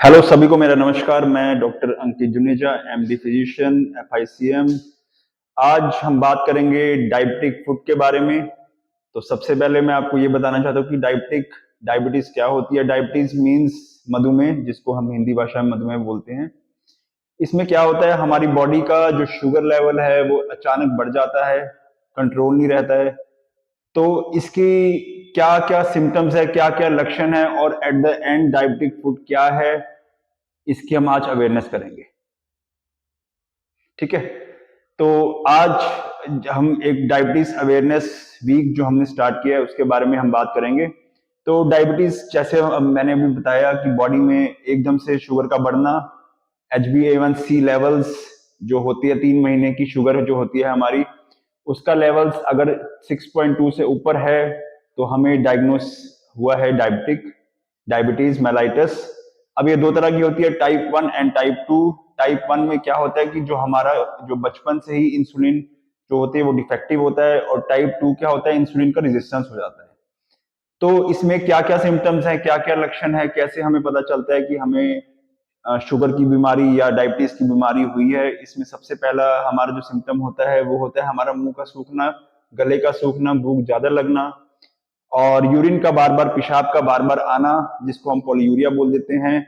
Hello सभी को मेरा नमस्कार। मैं डॉक्टर अंकित जुनेजा, एमडी फिजिशियन, एफआईसीएम। आज हम बात करेंगे डायबिटिक फूड के बारे में। तो सबसे पहले मैं आपको ये बताना चाहता हूँ कि डायबिटीज क्या होती है। डायबिटीज मीन्स मधुमेह, जिसको हम हिंदी भाषा में मधुमेह बोलते हैं। इसमें क्या होता है, हमारी बॉडी का जो शुगर लेवल है वो अचानक बढ़ जाता है, कंट्रोल नहीं रहता है। तो इसकी क्या क्या सिम्टम्स है, क्या क्या लक्षण है, और at the end diabetic food क्या है, इसकी हम आज अवेयरनेस करेंगे। ठीक है। तो आज हम एक डायबिटीज अवेयरनेस वीक जो हमने स्टार्ट किया है उसके बारे में हम बात करेंगे। तो डायबिटीज, जैसे मैंने अभी बताया कि बॉडी में एकदम से शुगर का बढ़ना, HbA1c लेवल्स जो होती है 3 महीने की शुगर जो होती है हमारी, उसका लेवल्स अगर 6.2 से ऊपर है तो हमें डायग्नोस हुआ है डायबिटीज मेलाइटस। अब ये दो तरह की होती है, टाइप 1 एंड टाइप 2। टाइप 1 में क्या होता है कि जो हमारा जो बचपन से ही इंसुलिन जो होती है वो डिफेक्टिव होता है, और टाइप 2 क्या होता है, इंसुलिन का रेजिस्टेंस हो जाता है। तो इसमें क्या क्या सिम्टम्स हैं, क्या क्या लक्षण है, कैसे हमें पता चलता है कि हमें शुगर की बीमारी या डायबिटीज की बीमारी हुई है। इसमें सबसे पहला हमारा जो सिम्टम होता है वो होता है हमारा मुंह का सूखना, गले का सूखना, भूख ज्यादा लगना, और यूरिन का बार बार, पेशाब का बार बार आना, जिसको हम पॉलीयूरिया बोल देते हैं।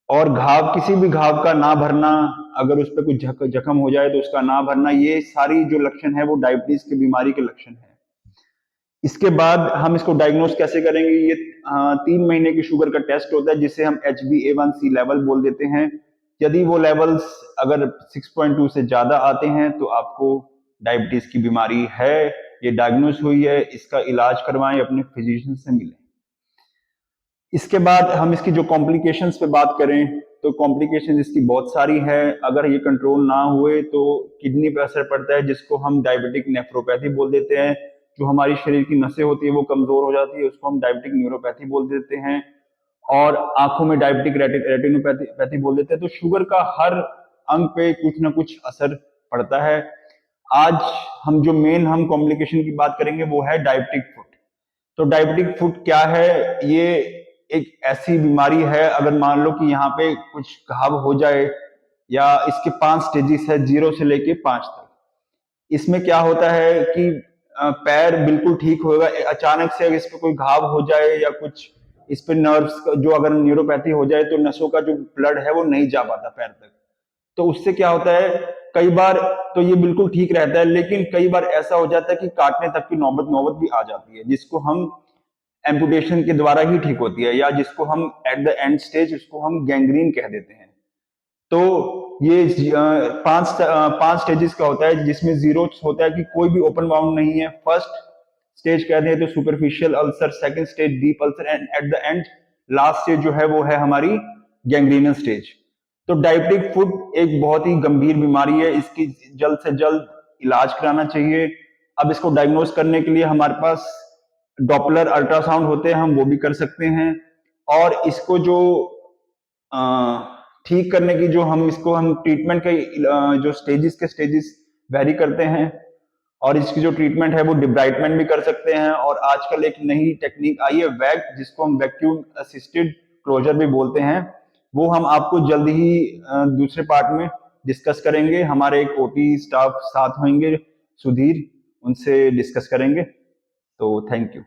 और घाव, किसी भी घाव का ना भरना, अगर उस पर कुछ जख्म हो जाए तो उसका ना भरना, ये सारी जो लक्षण है वो डायबिटीज की बीमारी के लक्षण है। इसके बाद हम इसको डायग्नोस कैसे करेंगे, ये 3 महीने की शुगर का टेस्ट होता है जिसे हम HbA1c लेवल बोल देते हैं। यदि वो लेवल्स अगर 6.2 से ज्यादा आते हैं तो आपको डायबिटीज की बीमारी है, ये डायग्नोस हुई है, इसका इलाज करवाएं, अपने फिजिशियन से मिलें। इसके बाद हम इसकी जो कॉम्प्लिकेशंस पे बात करें तो कॉम्प्लिकेशन इसकी बहुत सारी है। अगर ये कंट्रोल ना हुए तो किडनी पे असर पड़ता है, जिसको हम डायबिटिक नेफ्रोपैथी बोल देते हैं। जो हमारी शरीर की नसें होती है वो कमजोर हो जाती है, उसको हम डायबिटिक न्यूरोपैथी बोल देते हैं। और आंखों में डायबिटिक रेटिनोपैथी बोल देते हैं। तो शुगर का हर अंग पे कुछ ना कुछ असर पड़ता है। आज हम कॉम्प्लिकेशन की बात करेंगे वो है डायबिटिक फुट। तो डायबिटिक फुट क्या है, ये एक ऐसी बीमारी है, अगर मान लो कि यहाँ पे कुछ घाव हो जाए, या इसके 5 स्टेजेस है, 0 से लेके 5 तक। इसमें क्या होता है कि पैर बिल्कुल ठीक होगा, अचानक से अगर इस पे कोई घाव हो जाए या कुछ इस पे नर्व्स जो अगर न्यूरोपैथी हो जाए तो नसों का जो ब्लड है वो नहीं जा पाता पैर तक। तो उससे क्या होता है, कई बार तो ये बिल्कुल ठीक रहता है, लेकिन कई बार ऐसा हो जाता है कि काटने तक की नौबत नौबत भी आ जाती है, जिसको हम एम्पुटेशन के द्वारा ही ठीक होती है, या जिसको हम एट द एंड स्टेज उसको हम गैंग्रीन कह देते हैं। तो ये 5 स्टेजेस का होता है, जिसमें 0 होता है कि कोई भी ओपन वाउंड नहीं है। फर्स्ट स्टेज कहते हैं तो superficial ulcer, second stage deep ulcer, and at the end last stage जो है वो है हमारी गैंग्रीनल स्टेज। तो डायबिटिक फुट एक बहुत ही गंभीर बीमारी है, इसकी जल्द से जल्द इलाज कराना चाहिए। अब इसको डायग्नोस करने के लिए हमारे पास डॉपलर अल्ट्रासाउंड होते हैं, हम वो भी कर सकते हैं। और इसको जो ठीक करने की जो हम ट्रीटमेंट के जो स्टेजेस वेरी करते हैं, और इसकी जो ट्रीटमेंट है वो डिब्राइटमेंट भी कर सकते हैं। और आजकल एक नई टेक्निक आई है वैक, जिसको हम वैक्यूम असिस्टेड क्लोजर भी बोलते हैं। वो हम आपको जल्द ही दूसरे पार्ट में डिस्कस करेंगे। हमारे एक ओटी स्टाफ साथ होंगे, सुधीर, उनसे डिस्कस करेंगे। तो थैंक यू।